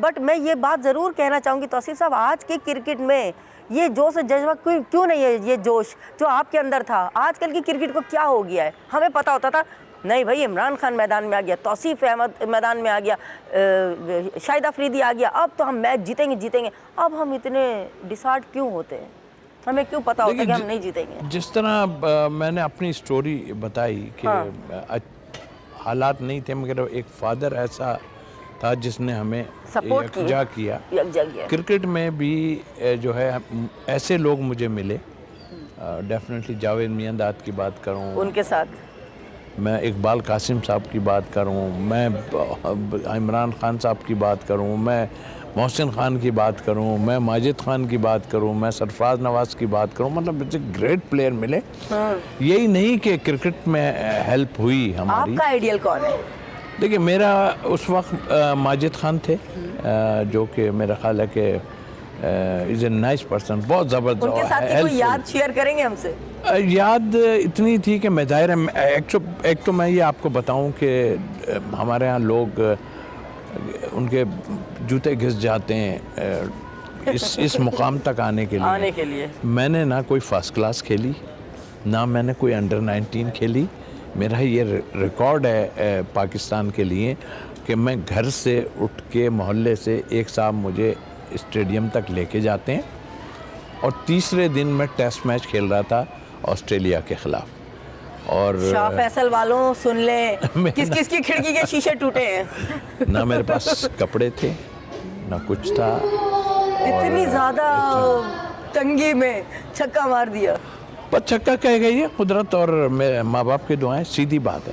But मैं ये बात ज़रूर कहना चाहूँगी तौसीफ साहब, आज के क्रिकेट में ये जोश और जज्बा क्यों नहीं है, ये जोश जो आपके अंदर था। आजकल की क्रिकेट को क्या हो गया है? हमें पता होता था नहीं भाई, इमरान खान मैदान में आ गया, तौसीफ अहमद मैदान में आ गया, शाहिद अफरीदी आ गया, अब तो हम मैच जीतेंगे जीतेंगे। अब हम इतने डिसहार्ट क्यों होते हैं? हमें क्यों पता होता है कि हम नहीं जीतेंगे? जिस तरह मैंने अपनी स्टोरी बताई कि हालात नहीं थे, मगर एक फादर ऐसा था जिसने हमें सपोर्ट यकजा किया। क्रिकेट में भी जो है ऐसे लोग मुझे मिले। डेफिनेटली जावेद मियांदाद की बात करूं, उनके साथ मैं इकबाल कासिम साहब की बात करूं, मैं इमरान खान साहब की बात करूं, मैं मोहसिन खान की बात करूं, मैं माजिद खान की बात करूं, मैं सरफराज नवाज की बात करूं, मतलब इतने ग्रेट प्लेयर मिले। यही नहीं कि क्रिकेट में हेल्प हुई हमारी। आपका आइडियल कौन है? देखिए, मेरा उस वक्त माजिद खान थे, जो कि मेरा ख्याल है कि इज़ ए नाइस पर्सन, बहुत ज़बरदस्त। उनके साथ की कोई याद शेयर करेंगे हमसे? याद इतनी थी कि मैं ज़ाहिर है एक तो मैं ये आपको बताऊं कि हमारे यहाँ लोग उनके जूते घिस जाते हैं इस मुकाम तक आने के लिए। मैंने ना कोई फर्स्ट क्लास खेली, ना मैंने कोई अंडर 19 खेली। मेरा ये रिकॉर्ड है पाकिस्तान के लिए कि मैं घर से उठ के मोहल्ले से एक साहब मुझे स्टेडियम तक लेके जाते हैं, और तीसरे दिन मैं टेस्ट मैच खेल रहा था ऑस्ट्रेलिया के खिलाफ। और शाह फैसल वालों सुन ले, किस किस की खिड़की के शीशे टूटे हैं। ना मेरे पास कपड़े थे, ना कुछ था। इतनी ज़्यादा तंगी में छक्का मार दिया। पर छक्का कह गई है कुदरत और मेरे माँ बाप की दुआएं, सीधी बात है।